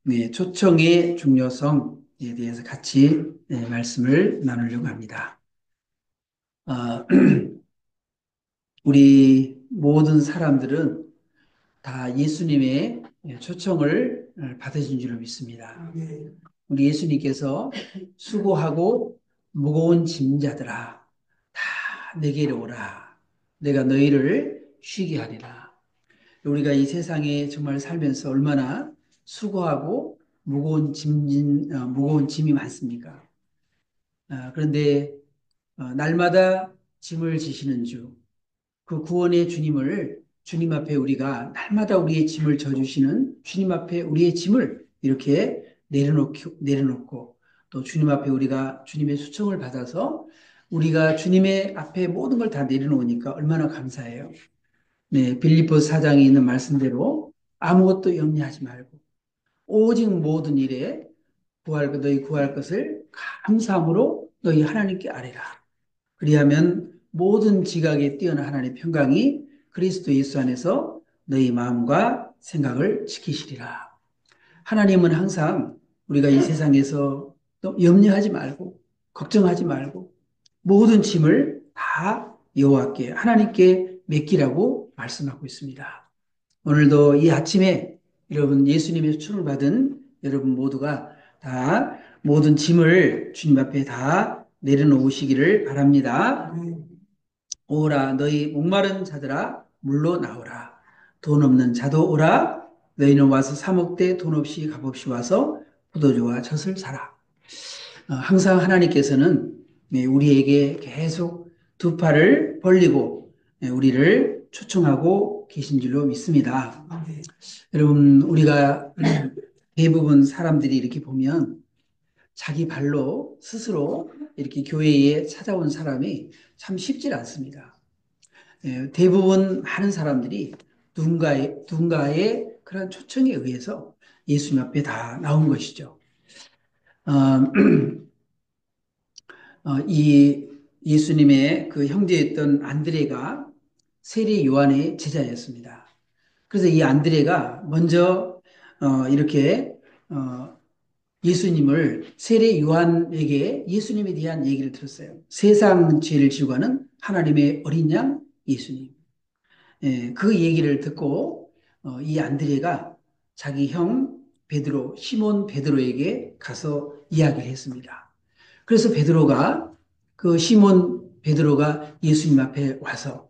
네, 초청의 중요성에 대해서 같이 말씀을 나누려고 합니다. 아, 우리 모든 사람들은 다 예수님의 초청을 받으신 줄로 믿습니다. 우리 예수님께서 수고하고 무거운 짐자들아 다 내게로 오라. 내가 너희를 쉬게 하리라. 우리가 이 세상에 정말 살면서 얼마나 수고하고 무거운 짐이 많습니까? 그런데 날마다 짐을 지시는 주, 그 구원의 주님을 주님 앞에 우리가 날마다 우리의 짐을 져주시는 주님 앞에 우리의 짐을 이렇게 내려놓고 또 주님 앞에 우리가 주님의 수청을 받아서 우리가 주님의 앞에 모든 걸 다 내려놓으니까 얼마나 감사해요. 네, 빌립보 4장에 있는 말씀대로 아무것도 염려하지 말고 오직 모든 일에 너희 구할 것을 감사함으로 너희 하나님께 아뢰라. 그리하면 모든 지각에 뛰어난 하나님의 평강이 그리스도 예수 안에서 너희 마음과 생각을 지키시리라. 하나님은 항상 우리가 이 세상에서 또 염려하지 말고 걱정하지 말고 모든 짐을 다 여호와께 하나님께 맡기라고 말씀하고 있습니다. 오늘도 이 아침에 여러분 예수님의 수를 받은 여러분 모두가 다 모든 짐을 주님 앞에 다 내려놓으시기를 바랍니다. 오라 너희 목마른 자들아 물로 나오라. 돈 없는 자도 오라. 너희는 와서 사 먹되 돈 없이 값 없이 와서 포도주와 젖을 사라. 항상 하나님께서는 우리에게 계속 두 팔을 벌리고 우리를 초청하고 계신 줄로 믿습니다. 여러분, 우리가 대부분 사람들이 이렇게 보면 자기 발로 스스로 이렇게 교회에 찾아온 사람이 참 쉽지 않습니다. 대부분 많은 사람들이 누군가의 그런 초청에 의해서 예수님 앞에 다 나온 것이죠. 어, 이 예수님의 그 형제였던 안드레가 세리 요한의 제자였습니다. 그래서 이 안드레가 먼저 이렇게 예수님을 세례 요한에게 예수님에 대한 얘기를 들었어요. 세상 죄를 지고 가는 하나님의 어린 양 예수님. 그 얘기를 듣고 이 안드레가 자기 형 베드로, 시몬 베드로에게 가서 이야기를 했습니다. 그래서 그 시몬 베드로가 예수님 앞에 와서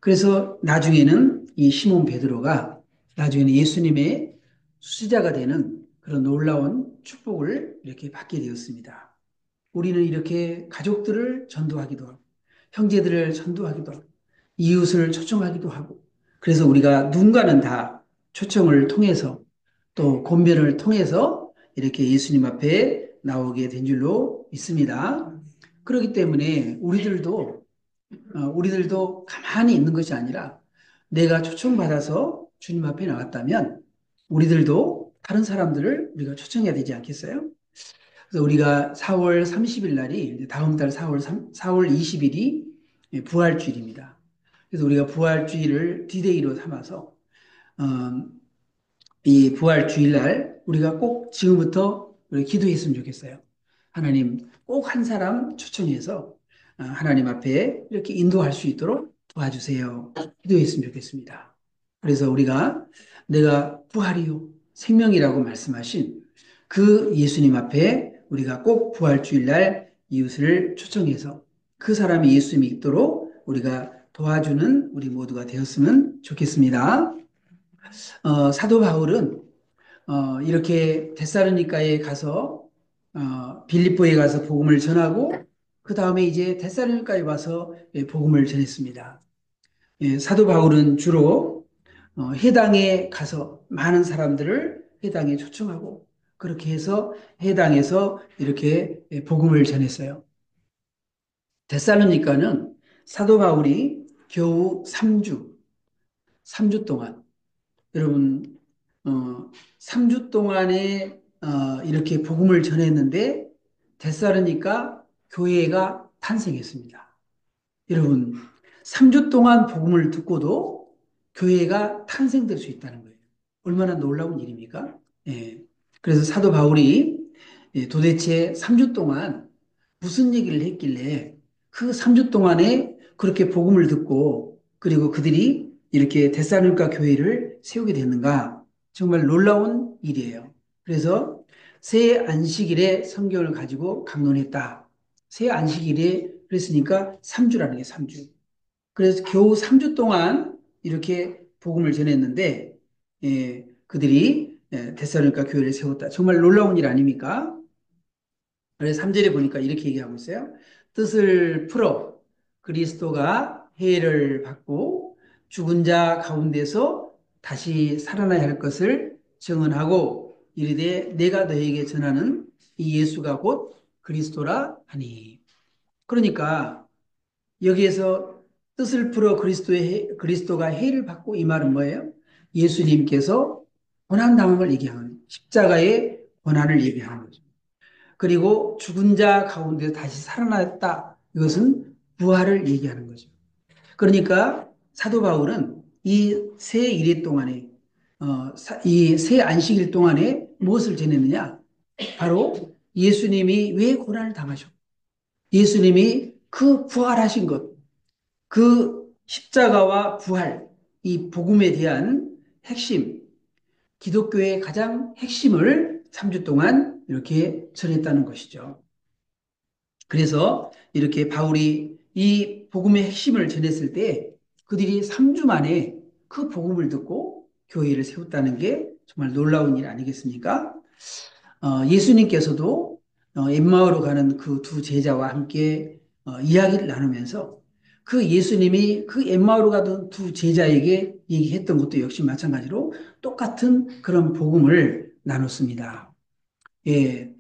그래서 나중에는 이 시몬 베드로가 나중에는 예수님의 수제자가 되는 그런 놀라운 축복을 이렇게 받게 되었습니다. 우리는 이렇게 가족들을 전도하기도 하고 형제들을 전도하기도 하고 이웃을 초청하기도 하고 그래서 우리가 누군가는 다 초청을 통해서 또 권면을 통해서 이렇게 예수님 앞에 나오게 된 줄로 믿습니다. 그렇기 때문에 우리들도 가만히 있는 것이 아니라 내가 초청받아서 주님 앞에 나왔다면 우리들도 다른 사람들을 우리가 초청해야 되지 않겠어요? 그래서 우리가 4월 30일 날이 다음 달 4월 20일이 부활주일입니다. 그래서 우리가 부활주일을 디데이로 삼아서 어, 이 부활주일 날 우리가 꼭 지금부터 우리 기도했으면 좋겠어요. 하나님 꼭 한 사람 초청해서 하나님 앞에 이렇게 인도할 수 있도록 도와주세요. 기도했으면 좋겠습니다. 그래서 우리가 내가 부활이요 생명이라고 말씀하신 그 예수님 앞에 우리가 꼭 부활주일 날 이웃을 초청해서 그 사람이 예수 믿도록 우리가 도와주는 우리 모두가 되었으면 좋겠습니다. 사도 바울은 이렇게 데살로니가에 가서 빌립보에 가서 복음을 전하고 그 다음에 이제 데살로니가에 와서 복음을 전했습니다. 사도 바울은 주로 해당에 가서 많은 사람들을 해당에 초청하고 그렇게 해서 해당에서 이렇게 복음을 전했어요. 데살로니가는 사도 바울이 겨우 3주 동안 여러분 3주 동안에 이렇게 복음을 전했는데 데살로니가 교회가 탄생했습니다. 여러분 3주 동안 복음을 듣고도 교회가 탄생될 수 있다는 거예요. 얼마나 놀라운 일입니까? 예. 그래서 사도 바울이 도대체 3주 동안 무슨 얘기를 했길래 그 3주 동안에 그렇게 복음을 듣고 그리고 그들이 이렇게 데살로니가 교회를 세우게 됐는가? 정말 놀라운 일이에요. 그래서 새 안식일에 성경을 가지고 강론했다. 새 안식일에 그랬으니까 3주라는 게 3주. 그래서 겨우 3주 동안 이렇게 복음을 전했는데 그들이 데살로니가 교회를 세웠다. 정말 놀라운 일 아닙니까? 그래서 3절에 보니까 이렇게 얘기하고 있어요. 뜻을 풀어 그리스도가 해를 받고 죽은 자 가운데서 다시 살아나야 할 것을 증언하고 이르되 내가 너에게 전하는 이 예수가 곧 그리스도라 하니. 그러니까 여기에서 뜻을 풀어 그리스도가 해를 받고 이 말은 뭐예요? 예수님께서 고난 당함을 얘기하는 십자가의 고난을 얘기하는 거죠. 그리고 죽은 자 가운데 다시 살아났다. 이것은 부활을 얘기하는 거죠. 그러니까 사도 바울은 이 세 일일 동안에 이 세 안식일 동안에 무엇을 지냈느냐? 바로 예수님이 왜 고난을 당하셨고 예수님이 그 부활하신 것, 그 십자가와 부활, 이 복음에 대한 핵심, 기독교의 가장 핵심을 3주 동안 이렇게 전했다는 것이죠. 그래서 이렇게 바울이 이 복음의 핵심을 전했을 때 그들이 3주 만에 그 복음을 듣고 교회를 세웠다는 게 정말 놀라운 일 아니겠습니까? 예수님께서도 엠마오로 가는 그 두 제자와 함께 이야기를 나누면서 그 예수님이 그 엠마오로 가던 두 제자에게 얘기했던 것도 역시 마찬가지로 똑같은 그런 복음을 나눴습니다. 예,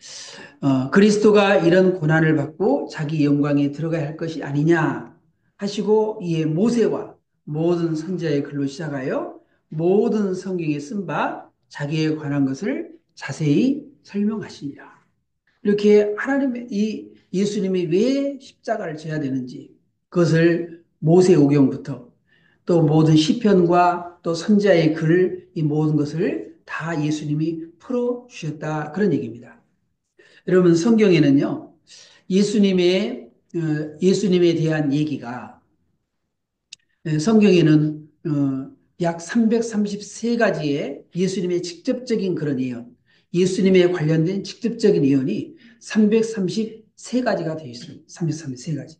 그리스도가 이런 고난을 받고 자기 영광에 들어가야 할 것이 아니냐 하시고 이에 모세와 모든 선지자의 글로 시작하여 모든 성경에 쓴 바 자기에 관한 것을 자세히 설명하시니라. 이렇게 하나님의 이 예수님이 왜 십자가를 져야 되는지 그것을 모세오경부터 또 모든 시편과 또 선지자의 글 이 모든 것을 다 예수님이 풀어 주셨다 그런 얘기입니다. 여러분 성경에는요 예수님에 대한 얘기가 성경에는 약 333가지의 예수님의 직접적인 그런 예언, 예수님에 관련된 직접적인 예언이 333가지가 되어 있어요. 333가지.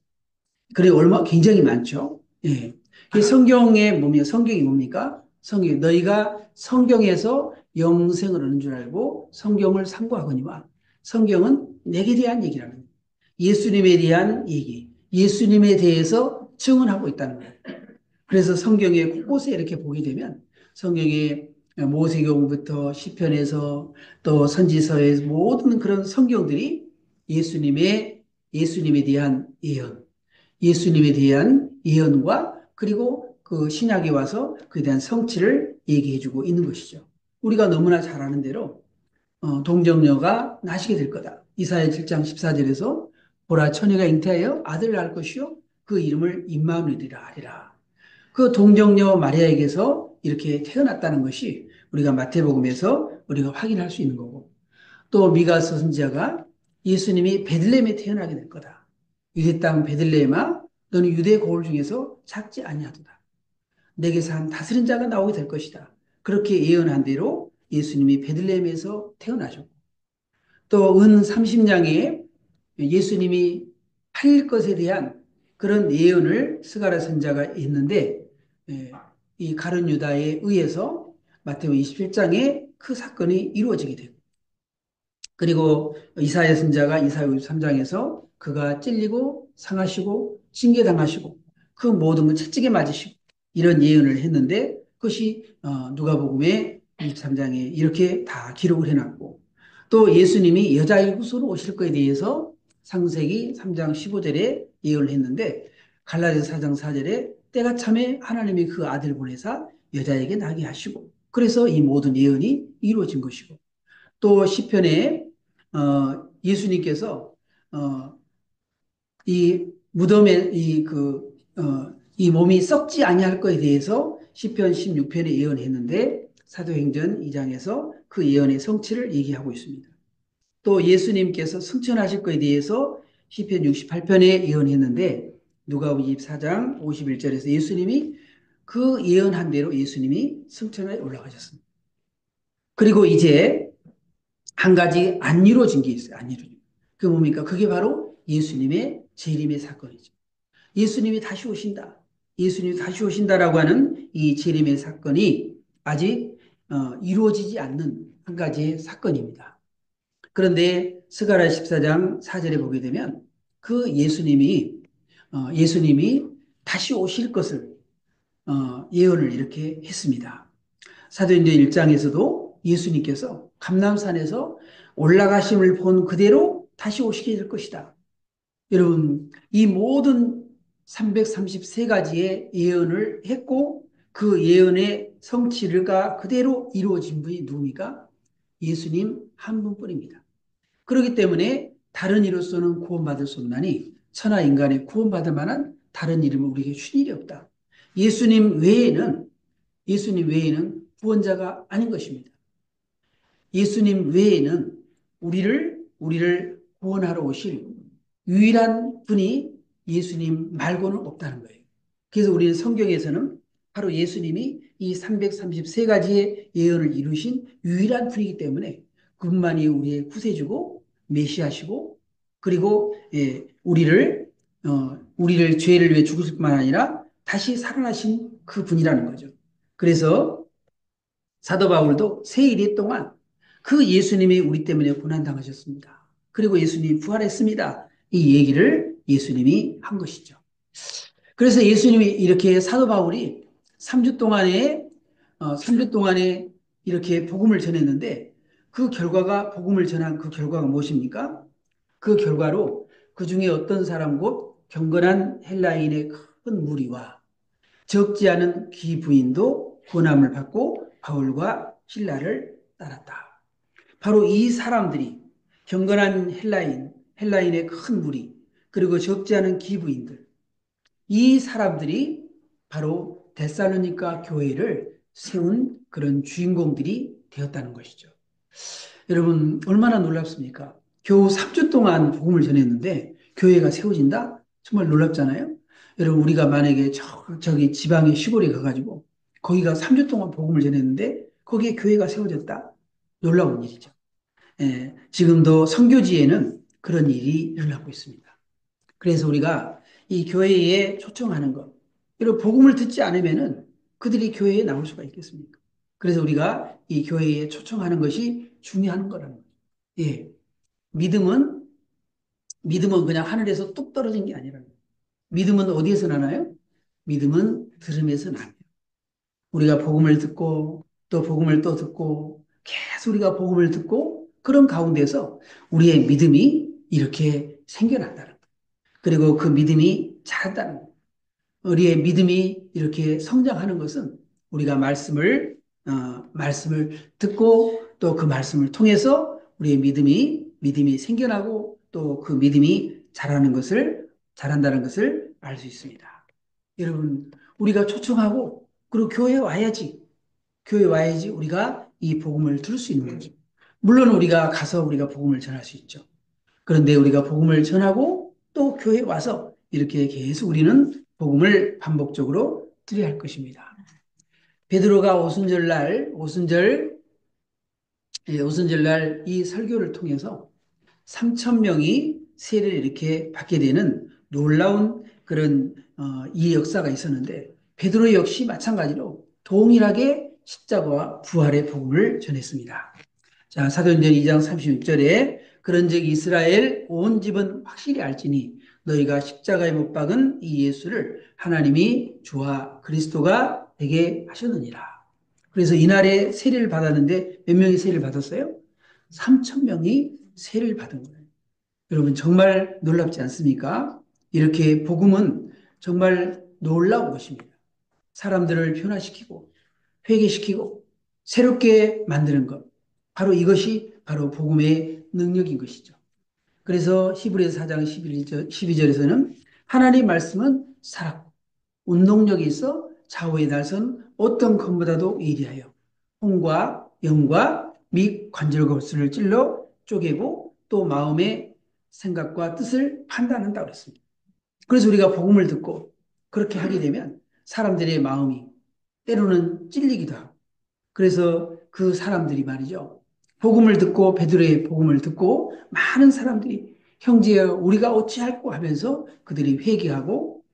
그래 얼마 굉장히 많죠. 예. 그 성경의 뭡니까? 성경이 뭡니까? 성경 너희가 성경에서 영생을 얻는 줄 알고 성경을 상고하거니와 성경은 내게 대한 얘기라는 거예요. 예수님에 대한 얘기, 예수님에 대해서 증언하고 있다는 거예요. 그래서 성경에 곳곳에 이렇게 보게 되면 성경에 모세경부터 시편에서 또 선지서의 모든 그런 성경들이 예수님에 대한 예언, 예수님에 대한 예언과 그리고 그 신약에 와서 그에 대한 성취를 얘기해주고 있는 것이죠. 우리가 너무나 잘 아는 대로 동정녀가 나시게 될 거다. 이사야 7장 14절에서 보라 처녀가 잉태하여 아들을 낳을 것이요 그 이름을 임마누엘이라 하리라. 그 동정녀 마리아에게서 이렇게 태어났다는 것이 우리가 마태복음에서 우리가 확인할 수 있는 거고 또 미가서 선지자가 예수님이 베들레헴에 태어나게 될 거다. 유대 땅 베들레헴아 너는 유대 고을 중에서 작지 아니하도다. 내게서 한 다스린 자가 나오게 될 것이다. 그렇게 예언한 대로 예수님이 베들레헴에서 태어나셨고 또 은 30냥에 예수님이 팔릴 것에 대한 그런 예언을 스가랴 선자가 했는데 이 가룟 유다에 의해서 마태복음 27장에 그 사건이 이루어지게 되고 그리고 이사야 선자가 이사야 53장에서 그가 찔리고 상하시고 징계당하시고 그 모든 걸 채찍에 맞으시고 이런 예언을 했는데 그것이 누가복음의 23장에 이렇게 다 기록을 해놨고 또 예수님이 여자의 후손으로 오실 것에 대해서 창세기 3장 15절에 예언을 했는데 갈라디아 4장 4절에 때가 참에 하나님이 그 아들 보내사 여자에게 나게 하시고 그래서 이 모든 예언이 이루어진 것이고 또 시편에 예수님께서 어, 이 무덤에 이 몸이 썩지 아니할 것에 대해서 시편 16편에 예언했는데 사도행전 2장에서 그 예언의 성취를 얘기하고 있습니다. 또 예수님께서 승천하실 것에 대해서 시편 68편에 예언했는데 누가복음 24장 51절에서 예수님이 그 예언한 대로 예수님이 승천에 올라가셨습니다. 그리고 이제 한 가지 안 이루어진 게 있어요. 안 이루어진. 그게 뭡니까? 그게 바로 예수님의 재림의 사건이죠. 예수님이 다시 오신다. 예수님이 다시 오신다라고 하는 이 재림의 사건이 아직 이루어지지 않는 한 가지의 사건입니다. 그런데 스가랴 14장 4절에 보게 되면 그 예수님이 다시 오실 것을 예언을 이렇게 했습니다. 사도행전 1장에서도 예수님께서 감람산에서 올라가심을 본 그대로 다시 오시게 될 것이다. 여러분, 이 모든 333가지의 예언을 했고 그 예언의 성취가 그대로 이루어진 분이 누굽니까? 예수님 한 분뿐입니다. 그렇기 때문에 다른 이로서는 구원받을 수 없나니 천하 인간의 구원받을 만한 다른 이름은 우리에게 준 일이 없다. 예수님 외에는 구원자가 아닌 것입니다. 예수님 외에는 우리를 구원하러 오실 유일한 분이 예수님 말고는 없다는 거예요. 그래서 우리는 성경에서는 바로 예수님이 이 333가지의 예언을 이루신 유일한 분이기 때문에 그분만이 우리의 구세주고 메시아시고 그리고 우리를 죄를 위해 죽으실 뿐만 아니라 다시 살아나신 그 분이라는 거죠. 그래서 사도 바울도 세일이 동안 그 예수님이 우리 때문에 고난당하셨습니다. 그리고 예수님이 부활했습니다. 이 얘기를 예수님이 한 것이죠. 그래서 예수님이 이렇게 사도 바울이 3주 동안에 3주 동안에 이렇게 복음을 전했는데 그 결과가 복음을 전한 그 결과가 무엇입니까? 그 결과로 그 중에 어떤 사람 곧 경건한 헬라인의 큰 무리와 적지 않은 귀부인도 고난을 받고 바울과 신라를 따랐다. 바로 이 사람들이 경건한 헬라인의 큰 무리, 그리고 적지 않은 기부인들, 이 사람들이 바로 데살로니가 교회를 세운 그런 주인공들이 되었다는 것이죠. 여러분, 얼마나 놀랍습니까? 겨우 3주 동안 복음을 전했는데 교회가 세워진다? 정말 놀랍잖아요? 여러분, 우리가 만약에 저기 지방의 시골에 가가지고 거기가 3주 동안 복음을 전했는데 거기에 교회가 세워졌다? 놀라운 일이죠. 예, 지금도 선교지에는 그런 일이 일어나고 있습니다. 그래서 우리가 이 교회에 초청하는 것, 이런 복음을 듣지 않으면은 그들이 교회에 나올 수가 있겠습니까? 그래서 우리가 이 교회에 초청하는 것이 중요한 거라는 거죠. 예. 믿음은, 믿음은 그냥 하늘에서 뚝 떨어진 게 아니라는 거예요. 믿음은 어디에서 나나요? 믿음은 들음에서 나요. 우리가 복음을 듣고 또 복음을 또 듣고 계속 우리가 복음을 듣고 그런 가운데서 우리의 믿음이 이렇게 생겨난다는 거예요. 그리고 그 믿음이 자란다는 거예요. 우리의 믿음이 이렇게 성장하는 것은 우리가 말씀을 듣고 또 그 말씀을 통해서 우리의 믿음이 생겨나고 또 그 믿음이 자란다는 것을 알 수 있습니다. 여러분, 우리가 초청하고 그리고 교회에 와야지 우리가 이 복음을 들을 수 있는 거죠. 물론 우리가 가서 우리가 복음을 전할 수 있죠. 그런데 우리가 복음을 전하고 또 교회에 와서 이렇게 계속 우리는 복음을 반복적으로 드려야 할 것입니다. 베드로가 오순절날 이 설교를 통해서 3천 명이 세례를 이렇게 받게 되는 놀라운 그런 이 역사가 있었는데 베드로 역시 마찬가지로 동일하게 십자가와 부활의 복음을 전했습니다. 자, 사도행전 2장 36절에 그런즉 이스라엘 온 집은 확실히 알지니 너희가 십자가에 못 박은 이 예수를 하나님이 주와 그리스도가 되게 하셨느니라. 그래서 이날에 세례를 받았는데 몇 명이 세례를 받았어요? 3천 명이 세례를 받은 거예요. 여러분 정말 놀랍지 않습니까? 이렇게 복음은 정말 놀라운 것입니다. 사람들을 변화시키고 회개시키고 새롭게 만드는 것. 바로 이것이 바로 복음의 능력인 것이죠. 그래서 히브리서 4장 12절에서는 하나님의 말씀은 살았고 운동력이 있어 좌우에 날선 어떤 검보다도 예리하여 혼과 영과 및 관절골수를 찔러 쪼개고 또 마음의 생각과 뜻을 판단한다고 그랬습니다. 그래서 우리가 복음을 듣고 그렇게 하게 되면 사람들의 마음이 때로는 찔리기도 하고 그래서 그 사람들이 말이죠. 복음을 듣고 베드로의 복음을 듣고 많은 사람들이 형제여 우리가 어찌할꼬 하면서 그들이 회개하고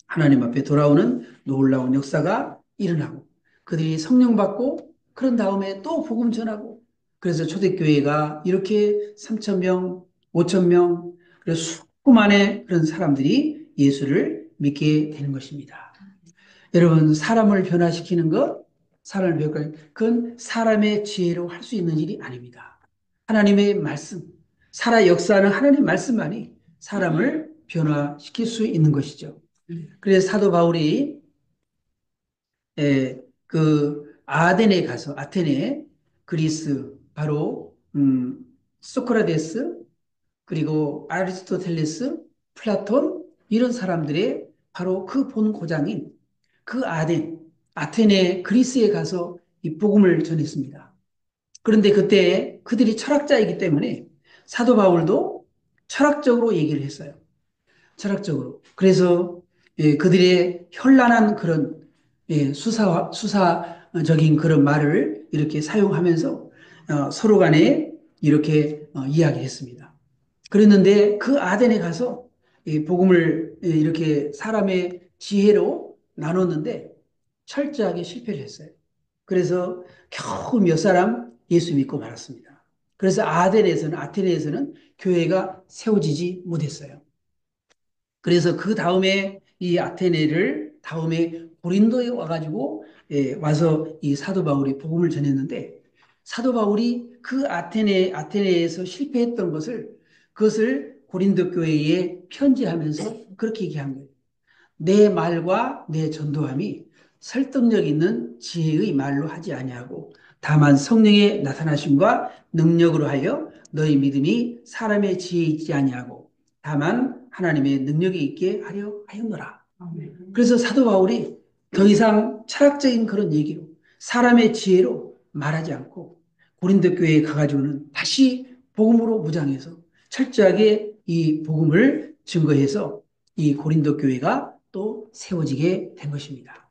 하나님 앞에 돌아오는 놀라운 역사가 일어나고 그들이 성령 받고 그런 다음에 또 복음 전하고 그래서 초대교회가 이렇게 3천 명, 5천 명 그래서 수많은 그런 사람들이 예수를 믿게 되는 것입니다. 여러분 사람을 변화시키는 것, 사람을 변화시키는 그건 사람의 지혜로 할 수 있는 일이 아닙니다. 하나님의 말씀, 살아 역사하는 하나님의 말씀만이 사람을 변화시킬 수 있는 것이죠. 그래서 사도 바울이 그 아덴에 가서 아테네, 그리스 바로 소크라테스 그리고 아리스토텔레스, 플라톤 이런 사람들의 바로 그 본 고장인 그 아테네 그리스에 가서 이 복음을 전했습니다. 그런데 그때 그들이 철학자이기 때문에 사도 바울도 철학적으로 얘기를 했어요. 철학적으로. 그래서 그들의 현란한 그런 수사적인 그런 말을 이렇게 사용하면서 서로 간에 이렇게 이야기했습니다. 그랬는데 그 아덴에 가서 이 복음을 이렇게 사람의 지혜로 나눴는데 철저하게 실패를 했어요. 그래서 겨우 몇 사람 예수 믿고 말았습니다. 그래서 아테네에서는 교회가 세워지지 못했어요. 그래서 그 다음에 이 아테네를 다음에 고린도에 와가지고 와서 이 사도 바울이 복음을 전했는데 사도 바울이 그 아테네에서 실패했던 그것을 고린도 교회에 편지하면서 그렇게 얘기한 거예요. 내 말과 내 전도함이 설득력 있는 지혜의 말로 하지 아니하고 다만 성령의 나타나심과 능력으로 하여 너희 믿음이 사람의 지혜에 있지 아니하고 다만 하나님의 능력이 있게 하려 하였노라. 그래서 사도 바울이 더 이상 철학적인 그런 얘기로 사람의 지혜로 말하지 않고 고린도 교회에 가가지고는 다시 복음으로 무장해서 철저하게 이 복음을 증거해서 이 고린도 교회가 또 세워지게 된 것입니다.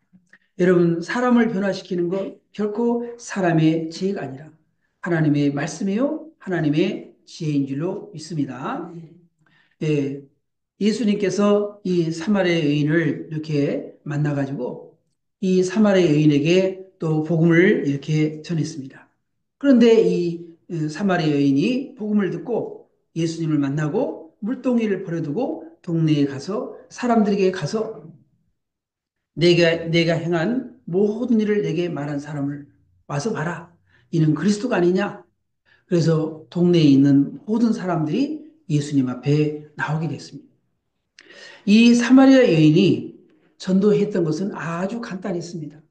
여러분 사람을 변화시키는 것 결코 사람의 지혜가 아니라 하나님의 말씀이요 하나님의 지혜인 줄로 믿습니다. 예, 예수님께서 이 사마리아 여인을 이렇게 만나가지고 이 사마리아 여인에게 또 복음을 이렇게 전했습니다. 그런데 이 사마리아 여인이 복음을 듣고 예수님을 만나고 물동이를 버려두고 동네에 가서 사람들에게 가서 내가 행한 모든 일을 내게 말한 사람을 와서 봐라. 이는 그리스도가 아니냐? 그래서 동네에 있는 모든 사람들이 예수님 앞에 나오게 됐습니다. 이 사마리아 여인이 전도했던 것은 아주 간단했습니다.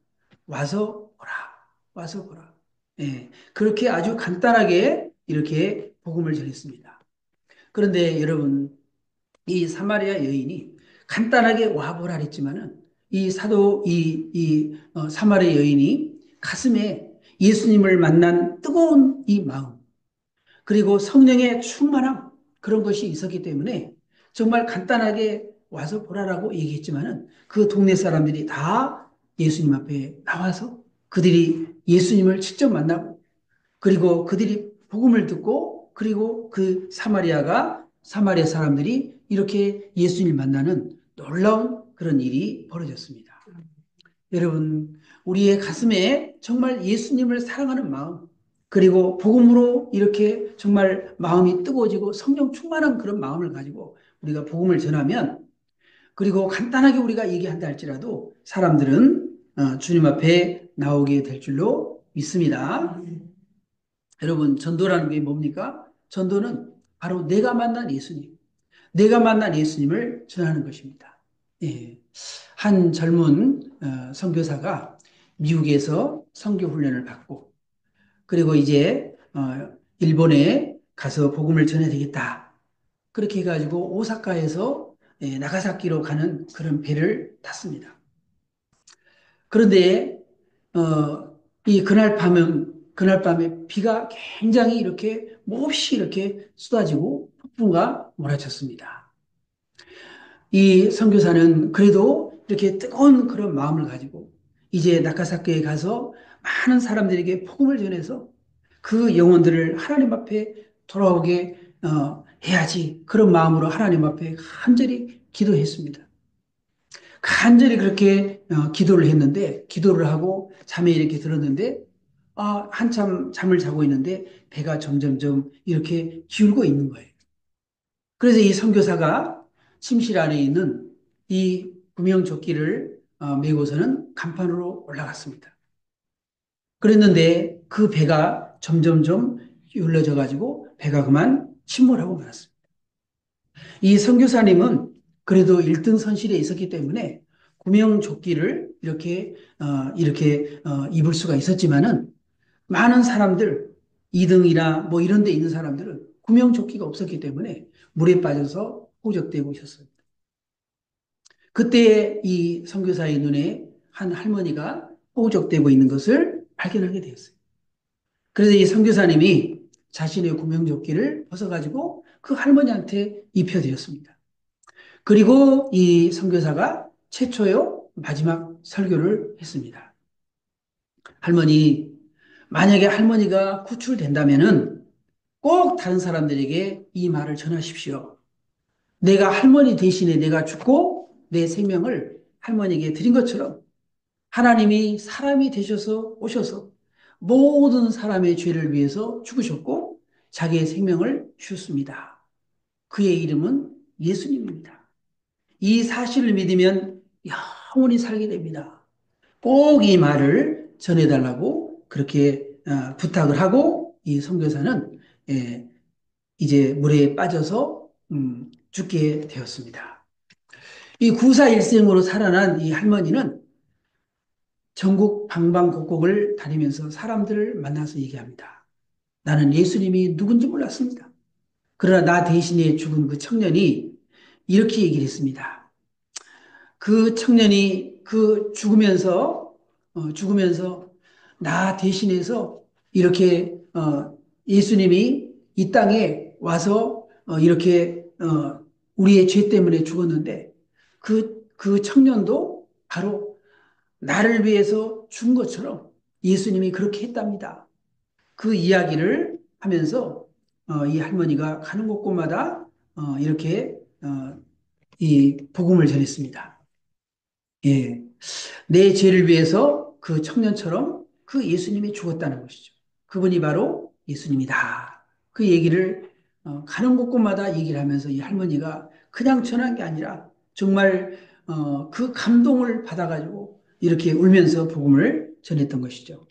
와서 보라, 와서 보라. 예, 그렇게 아주 간단하게 이렇게 복음을 전했습니다. 그런데 여러분, 이 사마리아 여인이 간단하게 와보라 했지만은 사마리아 여인이 가슴에 예수님을 만난 뜨거운 이 마음, 그리고 성령의 충만함 그런 것이 있었기 때문에 정말 간단하게 와서 보라라고 얘기했지만은 그 동네 사람들이 다 예수님 앞에 나와서 그들이 예수님을 직접 만나고 그리고 그들이 복음을 듣고 그리고 그 사마리아 사람들이 이렇게 예수님을 만나는 놀라운 그런 일이 벌어졌습니다. 여러분, 우리의 가슴에 정말 예수님을 사랑하는 마음, 그리고 복음으로 이렇게 정말 마음이 뜨거워지고 성령 충만한 그런 마음을 가지고 우리가 복음을 전하면, 그리고 간단하게 우리가 얘기한다 할지라도 사람들은 주님 앞에 나오게 될 줄로 믿습니다. 여러분, 전도라는 게 뭡니까? 전도는 바로 내가 만난 예수님을 전하는 것입니다. 예. 한 젊은 선교사가 미국에서 선교 훈련을 받고 그리고 이제 일본에 가서 복음을 전해야 되겠다. 그렇게 해가지고 오사카에서 나가사키로 가는 그런 배를 탔습니다. 그런데 이 그날 밤은 그날 밤에 비가 굉장히 이렇게 몹시 이렇게 쏟아지고 폭풍과 몰아쳤습니다. 이 선교사는 그래도 이렇게 뜨거운 그런 마음을 가지고 이제 나카사키에 가서 많은 사람들에게 복음을 전해서 그 영혼들을 하나님 앞에 돌아오게 해야지. 그런 마음으로 하나님 앞에 간절히 기도했습니다. 간절히 그렇게 기도를 했는데 기도를 하고 잠에 이렇게 들었는데 한참 잠을 자고 있는데 배가 점점점 이렇게 기울고 있는 거예요. 그래서 이 선교사가 침실 안에 있는 이 구명조끼를 메고서는 간판으로 올라갔습니다. 그랬는데 그 배가 점점점 기울어져 가지고 배가 그만 침몰하고 말았습니다. 이 선교사님은 그래도 1등 선실에 있었기 때문에 구명조끼를 이렇게 입을 수가 있었지만은 많은 사람들 2등이나 뭐 이런 데 있는 사람들은 구명조끼가 없었기 때문에 물에 빠져서 호적되고 있었습니다. 그때 이 선교사의 눈에 한 할머니가 호적되고 있는 것을 발견하게 되었어요. 그래서 이 선교사님이 자신의 구명조끼를 벗어가지고 그 할머니한테 입혀드렸습니다. 그리고 이 선교사가 최초의 마지막 설교를 했습니다. 할머니, 만약에 할머니가 구출된다면은 꼭 다른 사람들에게 이 말을 전하십시오. 내가 할머니 대신에 내가 죽고 내 생명을 할머니에게 드린 것처럼 하나님이 사람이 되셔서 오셔서 모든 사람의 죄를 위해서 죽으셨고 자기의 생명을 주셨습니다. 그의 이름은 예수님입니다. 이 사실을 믿으면 영원히 살게 됩니다. 꼭 이 말을 전해달라고 그렇게 부탁을 하고 이 선교사는 예, 이제 물에 빠져서 죽게 되었습니다. 이 구사일생으로 살아난 이 할머니는 전국 방방곡곡을 다니면서 사람들을 만나서 얘기합니다. 나는 예수님이 누군지 몰랐습니다. 그러나 나 대신에 죽은 그 청년이 이렇게 얘기를 했습니다. 그 청년이 그 죽으면서 나 대신해서 이렇게 예수님이 이 땅에 와서 이렇게 우리의 죄 때문에 죽었는데 그 청년도 바로 나를 위해서 죽은 것처럼 예수님이 그렇게 했답니다. 그 이야기를 하면서 이 할머니가 가는 곳곳마다 이렇게 이 복음을 전했습니다. 예. 내 죄를 위해서 그 청년처럼 그 예수님이 죽었다는 것이죠. 그분이 바로 예수님이다. 그 얘기를 가는 곳곳마다 얘기를 하면서 이 할머니가 그냥 전한 게 아니라 정말 그 감동을 받아가지고 이렇게 울면서 복음을 전했던 것이죠.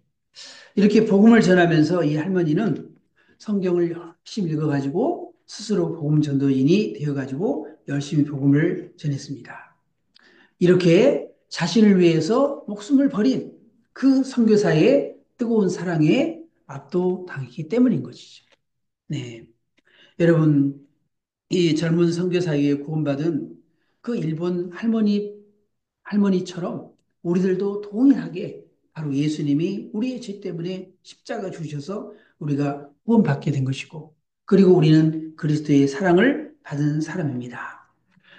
이렇게 복음을 전하면서 이 할머니는 성경을 열심히 읽어가지고 스스로 복음 전도인이 되어가지고 열심히 복음을 전했습니다. 이렇게 자신을 위해서 목숨을 버린 그 선교사의 뜨거운 사랑에 압도당했기 때문인 것이죠. 네. 여러분, 이 젊은 선교사에 구원받은 그 일본 할머니처럼 우리들도 동일하게 바로 예수님이 우리의 죄 때문에 십자가 주셔서 우리가 구원받게 된 것이고, 그리고 우리는 그리스도의 사랑을 받은 사람입니다.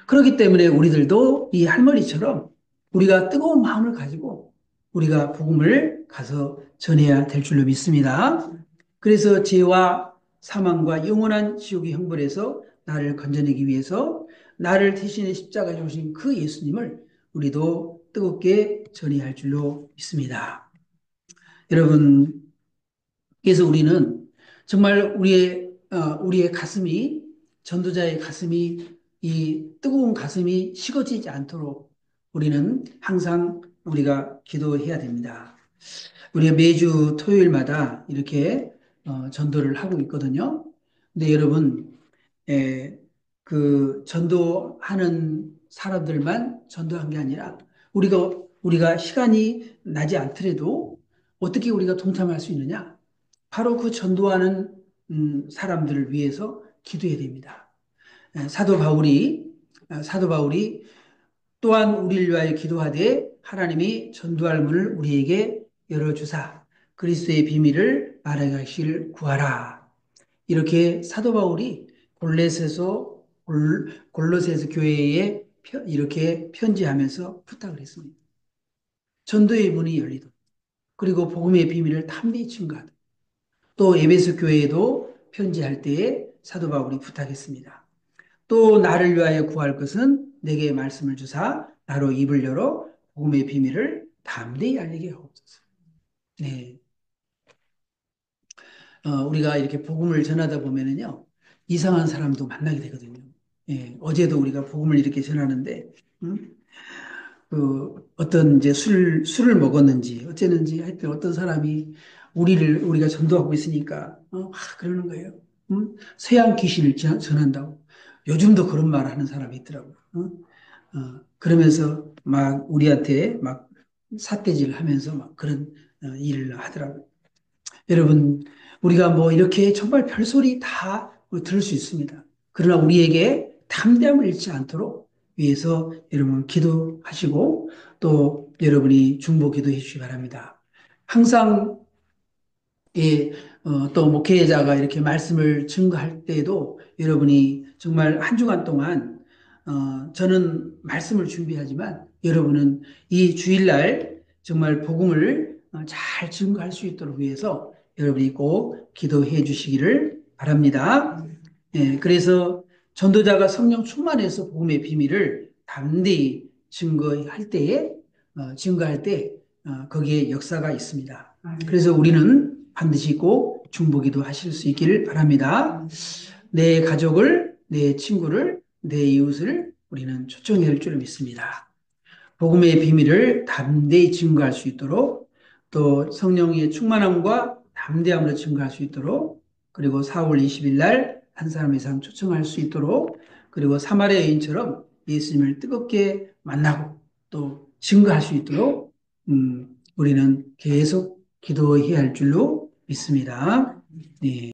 그렇기 때문에 우리들도 이 할머니처럼 우리가 뜨거운 마음을 가지고 우리가 복음을 가서 전해야 될 줄로 믿습니다. 그래서 죄와 사망과 영원한 지옥의 형벌에서 나를 건져내기 위해서 나를 대신해 십자가 주신 그 예수님을 우리도 뜨겁게 전해야 할 줄로 믿습니다. 여러분, 그래서 우리는 정말 우리의 가슴이, 전도자의 가슴이, 이 뜨거운 가슴이 식어지지 않도록 우리는 항상 우리가 기도해야 됩니다. 우리가 매주 토요일마다 이렇게 전도를 하고 있거든요. 근데 여러분, 그 전도하는 사람들만 전도한 게 아니라 우리가 시간이 나지 않더라도 어떻게 우리가 동참할 수 있느냐? 바로 그 전도하는 사람들을 위해서 기도해야 됩니다. 사도 바울이 또한 우리를 위하여 기도하되 하나님이 전도할 문을 우리에게 열어주사 그리스도의 비밀을 알아가시길 구하라. 이렇게 사도 바울이 골로새서 교회에 이렇게 편지하면서 부탁을 했습니다. 전도의 문이 열리도록, 그리고 복음의 비밀을 담대히 증거하도록, 또 에베소 교회에도 편지할 때에 사도 바울이 부탁했습니다. 또 나를 위하여 구할 것은 내게 말씀을 주사 나로 입을 열어 복음의 비밀을 담대히 알리게 하옵소서. 네. 우리가 이렇게 복음을 전하다 보면은요, 이상한 사람도 만나게 되거든요. 예, 어제도 우리가 복음을 이렇게 전하는데, 어떤 이제 술을 먹었는지, 어쨌는지, 하여튼 어떤 사람이 우리가 전도하고 있으니까, 막 그러는 거예요. 서양 귀신을 전한다고. 요즘도 그런 말 하는 사람이 있더라고요. 그러면서 막 우리한테 막 삿대질 하면서 막 그런 일을 하더라고요. 여러분, 우리가 뭐 이렇게 정말 별소리 다 들을 수 있습니다. 그러나 우리에게 담대함을 잃지 않도록 위해서 여러분 기도하시고 또 여러분이 중보 기도해 주시기 바랍니다. 항상 예, 또 목회자가 이렇게 말씀을 증거할 때에도 여러분이 정말 한 주간 동안 저는 말씀을 준비하지만 여러분은 이 주일날 정말 복음을 잘 증거할 수 있도록 위해서 여러분이 꼭 기도해 주시기를 바랍니다. 예, 그래서 전도자가 성령 충만해서 복음의 비밀을 담대히 증거할 때 거기에 역사가 있습니다. 그래서 우리는 반드시 꼭 중보기도 하실 수 있기를 바랍니다. 내 가족을, 내 친구를, 내 이웃을 우리는 초청해야 할 줄 믿습니다. 복음의 비밀을 담대히 증거할 수 있도록 또 성령의 충만함과 담대함으로 증거할 수 있도록 그리고 4월 20일 날 한 사람 이상 초청할 수 있도록 그리고 사마리아 여인처럼 예수님을 뜨겁게 만나고 또 증거할 수 있도록 우리는 계속 기도해야 할 줄로 믿습니다. 네.